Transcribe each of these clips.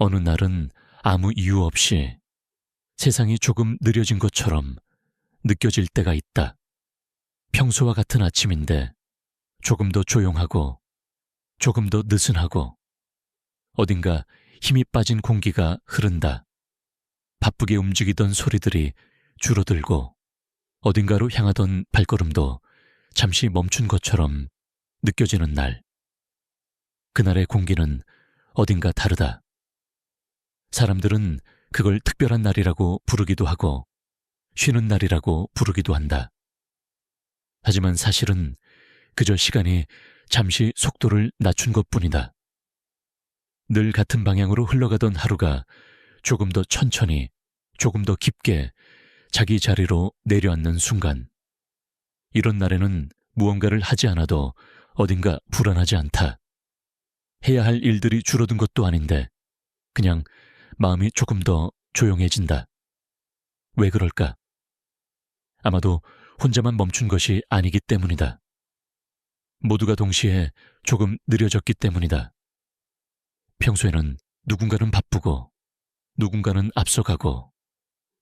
어느 날은 아무 이유 없이 세상이 조금 느려진 것처럼 느껴질 때가 있다. 평소와 같은 아침인데 조금 더 조용하고 조금 더 느슨하고 어딘가 힘이 빠진 공기가 흐른다. 바쁘게 움직이던 소리들이 줄어들고 어딘가로 향하던 발걸음도 잠시 멈춘 것처럼 느껴지는 날. 그날의 공기는 어딘가 다르다. 사람들은 그걸 특별한 날이라고 부르기도 하고 쉬는 날이라고 부르기도 한다. 하지만 사실은 그저 시간이 잠시 속도를 낮춘 것뿐이다. 늘 같은 방향으로 흘러가던 하루가 조금 더 천천히, 조금 더 깊게 자기 자리로 내려앉는 순간, 이런 날에는 무언가를 하지 않아도 어딘가 불안하지 않다. 해야 할 일들이 줄어든 것도 아닌데 그냥 마음이 조금 더 조용해진다. 왜 그럴까? 아마도 혼자만 멈춘 것이 아니기 때문이다. 모두가 동시에 조금 느려졌기 때문이다. 평소에는 누군가는 바쁘고 누군가는 앞서가고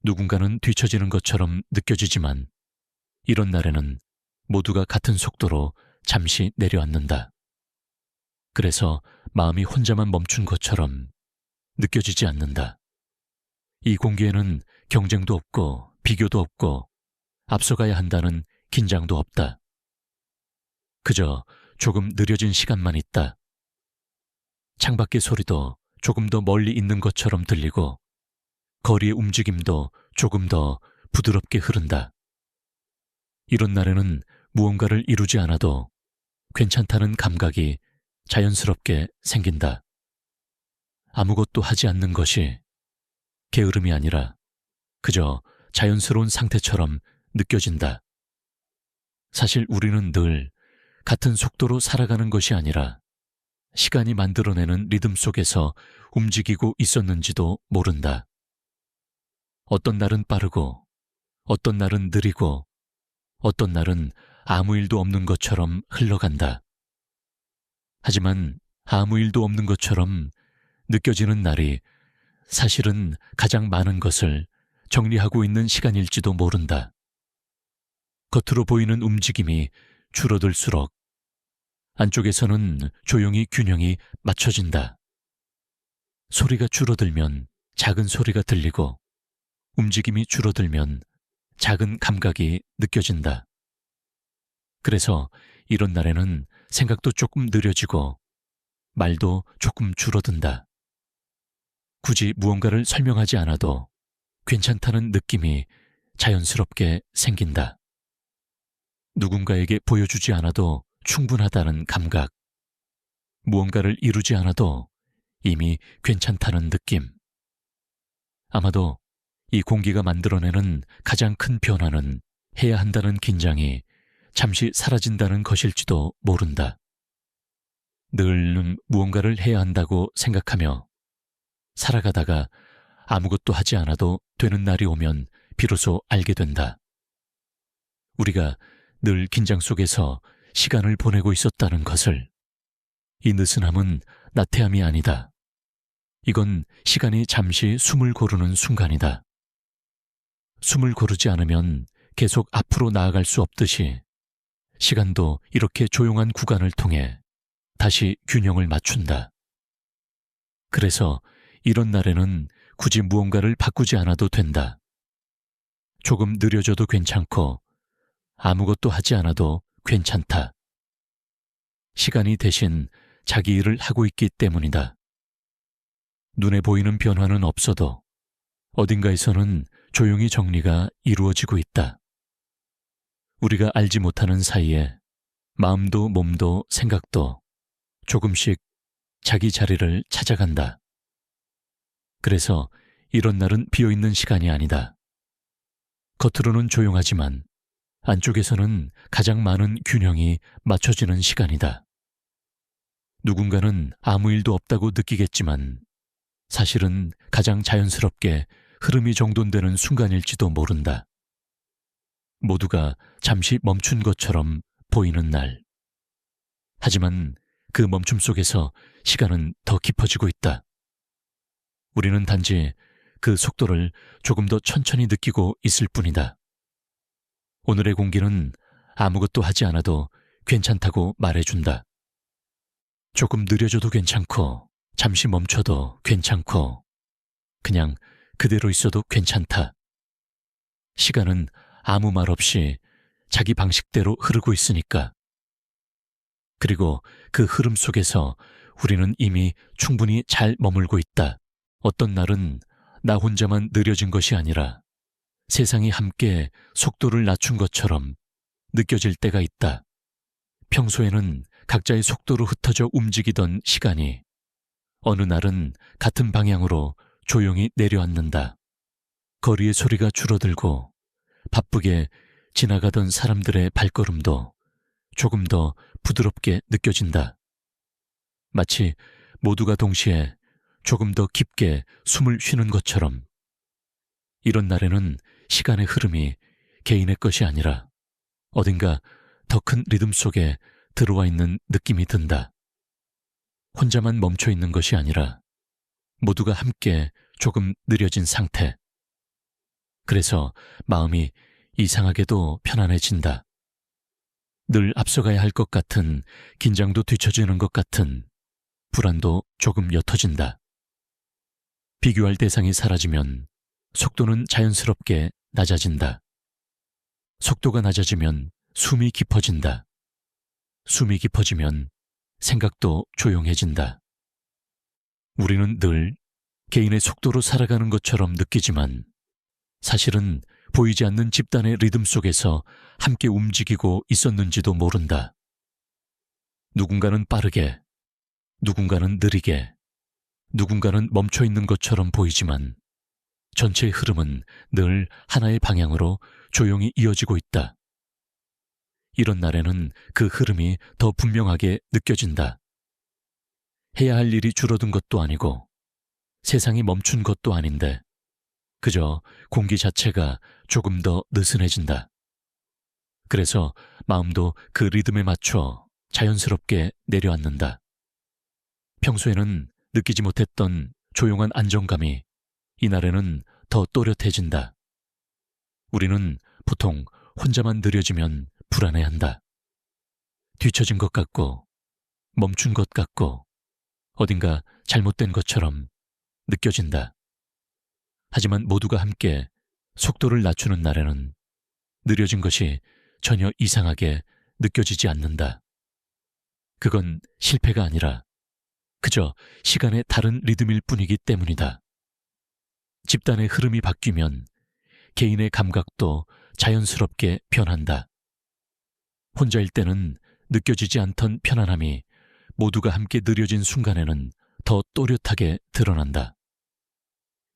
누군가는 뒤처지는 것처럼 느껴지지만 이런 날에는 모두가 같은 속도로 잠시 내려앉는다. 그래서 마음이 혼자만 멈춘 것처럼 느껴지지 않는다. 이 공기에는 경쟁도 없고 비교도 없고 앞서가야 한다는 긴장도 없다. 그저 조금 느려진 시간만 있다. 창밖의 소리도 조금 더 멀리 있는 것처럼 들리고 거리의 움직임도 조금 더 부드럽게 흐른다. 이런 날에는 무언가를 이루지 않아도 괜찮다는 감각이 자연스럽게 생긴다. 아무것도 하지 않는 것이 게으름이 아니라 그저 자연스러운 상태처럼 느껴진다. 사실 우리는 늘 같은 속도로 살아가는 것이 아니라 시간이 만들어내는 리듬 속에서 움직이고 있었는지도 모른다. 어떤 날은 빠르고 어떤 날은 느리고 어떤 날은 아무 일도 없는 것처럼 흘러간다. 하지만 아무 일도 없는 것처럼 느껴지는 날이 사실은 가장 많은 것을 정리하고 있는 시간일지도 모른다. 겉으로 보이는 움직임이 줄어들수록 안쪽에서는 조용히 균형이 맞춰진다. 소리가 줄어들면 작은 소리가 들리고 움직임이 줄어들면 작은 감각이 느껴진다. 그래서 이런 날에는 생각도 조금 느려지고 말도 조금 줄어든다. 굳이 무언가를 설명하지 않아도 괜찮다는 느낌이 자연스럽게 생긴다. 누군가에게 보여주지 않아도 충분하다는 감각, 무언가를 이루지 않아도 이미 괜찮다는 느낌. 아마도 이 공기가 만들어내는 가장 큰 변화는 해야 한다는 긴장이 잠시 사라진다는 것일지도 모른다. 늘 무언가를 해야 한다고 생각하며 살아가다가 아무것도 하지 않아도 되는 날이 오면 비로소 알게 된다. 우리가 늘 긴장 속에서 시간을 보내고 있었다는 것을. 이 느슨함은 나태함이 아니다. 이건 시간이 잠시 숨을 고르는 순간이다. 숨을 고르지 않으면 계속 앞으로 나아갈 수 없듯이 시간도 이렇게 조용한 구간을 통해 다시 균형을 맞춘다. 그래서 이런 날에는 굳이 무언가를 바꾸지 않아도 된다. 조금 느려져도 괜찮고 아무것도 하지 않아도 괜찮다. 시간이 대신 자기 일을 하고 있기 때문이다. 눈에 보이는 변화는 없어도 어딘가에서는 조용히 정리가 이루어지고 있다. 우리가 알지 못하는 사이에 마음도 몸도 생각도 조금씩 자기 자리를 찾아간다. 그래서 이런 날은 비어있는 시간이 아니다. 겉으로는 조용하지만 안쪽에서는 가장 많은 균형이 맞춰지는 시간이다. 누군가는 아무 일도 없다고 느끼겠지만 사실은 가장 자연스럽게 흐름이 정돈되는 순간일지도 모른다. 모두가 잠시 멈춘 것처럼 보이는 날. 하지만 그 멈춤 속에서 시간은 더 깊어지고 있다. 우리는 단지 그 속도를 조금 더 천천히 느끼고 있을 뿐이다. 오늘의 공기는 아무것도 하지 않아도 괜찮다고 말해준다. 조금 느려져도 괜찮고, 잠시 멈춰도 괜찮고, 그냥 그대로 있어도 괜찮다. 시간은 아무 말 없이 자기 방식대로 흐르고 있으니까. 그리고 그 흐름 속에서 우리는 이미 충분히 잘 머물고 있다. 어떤 날은 나 혼자만 느려진 것이 아니라 세상이 함께 속도를 낮춘 것처럼 느껴질 때가 있다. 평소에는 각자의 속도로 흩어져 움직이던 시간이 어느 날은 같은 방향으로 조용히 내려앉는다. 거리의 소리가 줄어들고 바쁘게 지나가던 사람들의 발걸음도 조금 더 부드럽게 느껴진다. 마치 모두가 동시에 조금 더 깊게 숨을 쉬는 것처럼. 이런 날에는 시간의 흐름이 개인의 것이 아니라 어딘가 더 큰 리듬 속에 들어와 있는 느낌이 든다. 혼자만 멈춰 있는 것이 아니라 모두가 함께 조금 느려진 상태. 그래서 마음이 이상하게도 편안해진다. 늘 앞서가야 할 것 같은 긴장도 뒤처지는 것 같은 불안도 조금 옅어진다. 비교할 대상이 사라지면 속도는 자연스럽게 낮아진다. 속도가 낮아지면 숨이 깊어진다. 숨이 깊어지면 생각도 조용해진다. 우리는 늘 개인의 속도로 살아가는 것처럼 느끼지만 사실은 보이지 않는 집단의 리듬 속에서 함께 움직이고 있었는지도 모른다. 누군가는 빠르게, 누군가는 느리게, 누군가는 멈춰 있는 것처럼 보이지만 전체의 흐름은 늘 하나의 방향으로 조용히 이어지고 있다. 이런 날에는 그 흐름이 더 분명하게 느껴진다. 해야 할 일이 줄어든 것도 아니고 세상이 멈춘 것도 아닌데 그저 공기 자체가 조금 더 느슨해진다. 그래서 마음도 그 리듬에 맞춰 자연스럽게 내려앉는다. 평소에는 느끼지 못했던 조용한 안정감이 이날에는 더 또렷해진다. 우리는 보통 혼자만 느려지면 불안해한다. 뒤처진 것 같고, 멈춘 것 같고, 어딘가 잘못된 것처럼 느껴진다. 하지만 모두가 함께 속도를 낮추는 날에는 느려진 것이 전혀 이상하게 느껴지지 않는다. 그건 실패가 아니라 그저 시간의 다른 리듬일 뿐이기 때문이다. 집단의 흐름이 바뀌면 개인의 감각도 자연스럽게 변한다. 혼자일 때는 느껴지지 않던 편안함이 모두가 함께 느려진 순간에는 더 또렷하게 드러난다.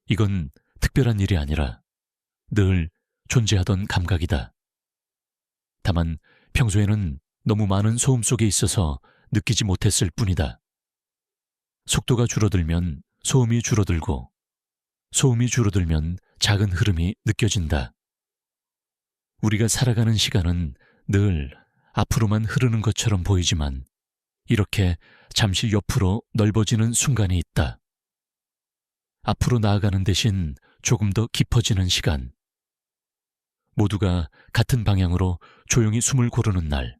이건 특별한 일이 아니라 늘 존재하던 감각이다. 다만 평소에는 너무 많은 소음 속에 있어서 느끼지 못했을 뿐이다. 속도가 줄어들면 소음이 줄어들고 소음이 줄어들면 작은 흐름이 느껴진다. 우리가 살아가는 시간은 늘 앞으로만 흐르는 것처럼 보이지만 이렇게 잠시 옆으로 넓어지는 순간이 있다. 앞으로 나아가는 대신 조금 더 깊어지는 시간. 모두가 같은 방향으로 조용히 숨을 고르는 날.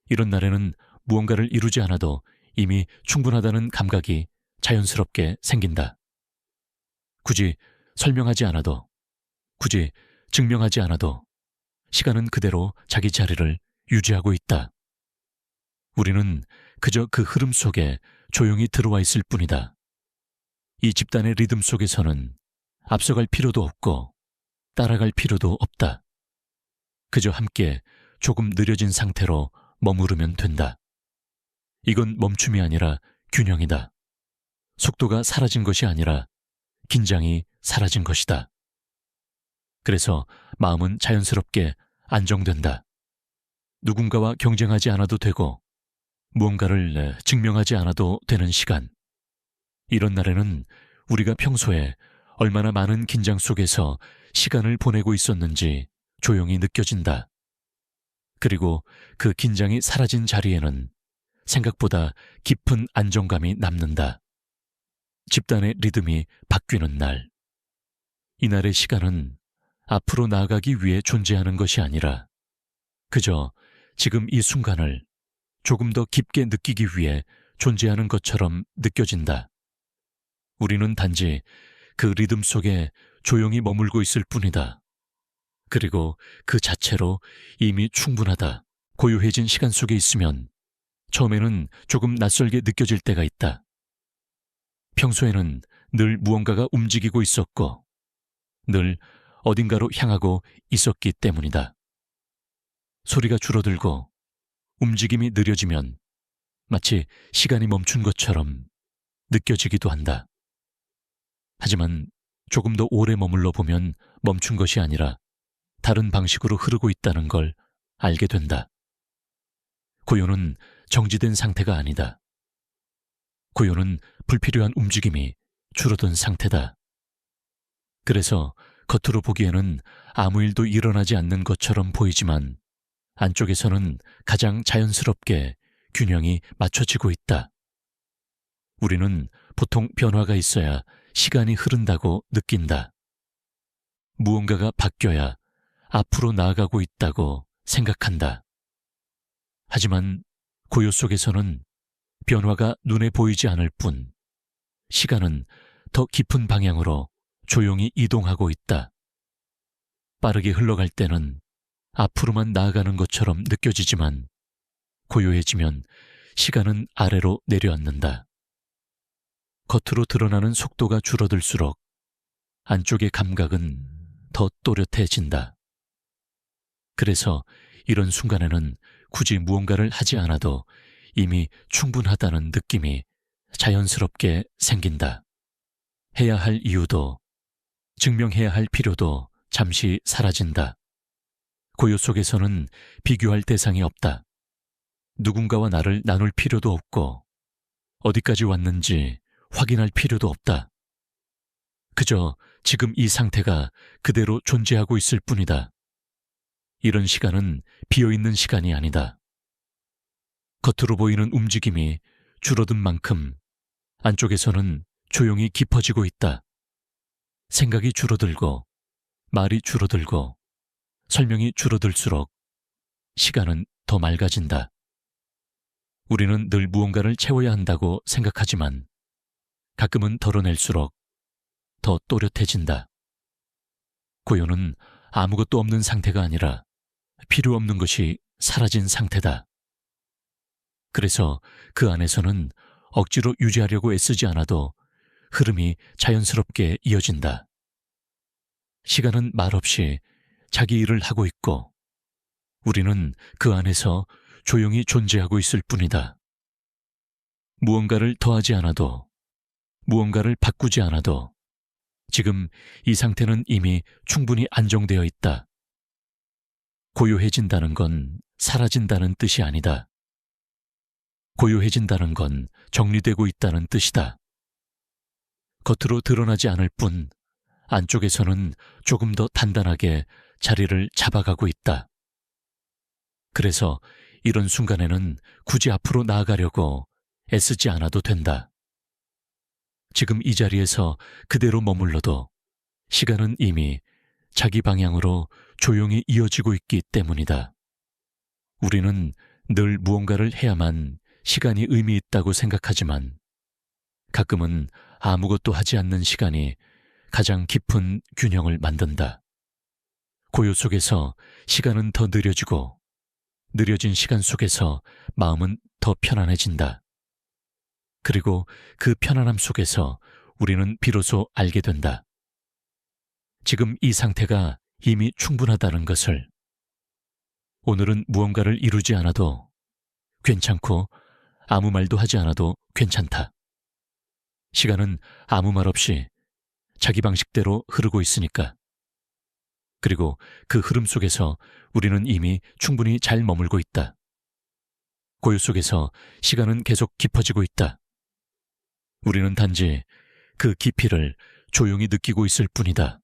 이런 날에는 무언가를 이루지 않아도 이미 충분하다는 감각이 자연스럽게 생긴다. 굳이 설명하지 않아도, 굳이 증명하지 않아도 시간은 그대로 자기 자리를 유지하고 있다. 우리는 그저 그 흐름 속에 조용히 들어와 있을 뿐이다. 이 집단의 리듬 속에서는 앞서갈 필요도 없고 따라갈 필요도 없다. 그저 함께 조금 느려진 상태로 머무르면 된다. 이건 멈춤이 아니라 균형이다. 속도가 사라진 것이 아니라 긴장이 사라진 것이다. 그래서 마음은 자연스럽게 안정된다. 누군가와 경쟁하지 않아도 되고 무언가를 증명하지 않아도 되는 시간. 이런 날에는 우리가 평소에 얼마나 많은 긴장 속에서 시간을 보내고 있었는지 조용히 느껴진다. 그리고 그 긴장이 사라진 자리에는 생각보다 깊은 안정감이 남는다. 집단의 리듬이 바뀌는 날. 이날의 시간은 앞으로 나아가기 위해 존재하는 것이 아니라 그저 지금 이 순간을 조금 더 깊게 느끼기 위해 존재하는 것처럼 느껴진다. 우리는 단지 그 리듬 속에 조용히 머물고 있을 뿐이다. 그리고 그 자체로 이미 충분하다. 고요해진 시간 속에 있으면 처음에는 조금 낯설게 느껴질 때가 있다. 평소에는 늘 무언가가 움직이고 있었고 늘 어딘가로 향하고 있었기 때문이다. 소리가 줄어들고 움직임이 느려지면 마치 시간이 멈춘 것처럼 느껴지기도 한다. 하지만 조금 더 오래 머물러 보면 멈춘 것이 아니라 다른 방식으로 흐르고 있다는 걸 알게 된다. 고요는 정지된 상태가 아니다. 고요는 불필요한 움직임이 줄어든 상태다. 그래서 겉으로 보기에는 아무 일도 일어나지 않는 것처럼 보이지만 안쪽에서는 가장 자연스럽게 균형이 맞춰지고 있다. 우리는 보통 변화가 있어야 시간이 흐른다고 느낀다. 무언가가 바뀌어야 앞으로 나아가고 있다고 생각한다. 하지만 고요 속에서는 변화가 눈에 보이지 않을 뿐 시간은 더 깊은 방향으로 조용히 이동하고 있다. 빠르게 흘러갈 때는 앞으로만 나아가는 것처럼 느껴지지만 고요해지면 시간은 아래로 내려앉는다. 겉으로 드러나는 속도가 줄어들수록 안쪽의 감각은 더 또렷해진다. 그래서 이런 순간에는 굳이 무언가를 하지 않아도 이미 충분하다는 느낌이 자연스럽게 생긴다. 해야 할 이유도 증명해야 할 필요도 잠시 사라진다. 고요 속에서는 비교할 대상이 없다. 누군가와 나를 나눌 필요도 없고 어디까지 왔는지 확인할 필요도 없다. 그저 지금 이 상태가 그대로 존재하고 있을 뿐이다. 이런 시간은 비어있는 시간이 아니다. 겉으로 보이는 움직임이 줄어든 만큼 안쪽에서는 조용히 깊어지고 있다. 생각이 줄어들고 말이 줄어들고 설명이 줄어들수록 시간은 더 맑아진다. 우리는 늘 무언가를 채워야 한다고 생각하지만 가끔은 덜어낼수록 더 또렷해진다. 고요는 아무것도 없는 상태가 아니라 필요 없는 것이 사라진 상태다. 그래서 그 안에서는 억지로 유지하려고 애쓰지 않아도 흐름이 자연스럽게 이어진다. 시간은 말없이 자기 일을 하고 있고 우리는 그 안에서 조용히 존재하고 있을 뿐이다. 무언가를 더하지 않아도 무언가를 바꾸지 않아도 지금 이 상태는 이미 충분히 안정되어 있다. 고요해진다는 건 사라진다는 뜻이 아니다. 고요해진다는 건 정리되고 있다는 뜻이다. 겉으로 드러나지 않을 뿐 안쪽에서는 조금 더 단단하게 자리를 잡아가고 있다. 그래서 이런 순간에는 굳이 앞으로 나아가려고 애쓰지 않아도 된다. 지금 이 자리에서 그대로 머물러도 시간은 이미 자기 방향으로 조용히 이어지고 있기 때문이다. 우리는 늘 무언가를 해야만 시간이 의미 있다고 생각하지만 가끔은 아무것도 하지 않는 시간이 가장 깊은 균형을 만든다. 고요 속에서 시간은 더 느려지고 느려진 시간 속에서 마음은 더 편안해진다. 그리고 그 편안함 속에서 우리는 비로소 알게 된다. 지금 이 상태가 이미 충분하다는 것을. 오늘은 무언가를 이루지 않아도 괜찮고 아무 말도 하지 않아도 괜찮다. 시간은 아무 말 없이 자기 방식대로 흐르고 있으니까. 그리고 그 흐름 속에서 우리는 이미 충분히 잘 머물고 있다. 고요 속에서 시간은 계속 깊어지고 있다. 우리는 단지 그 깊이를 조용히 느끼고 있을 뿐이다.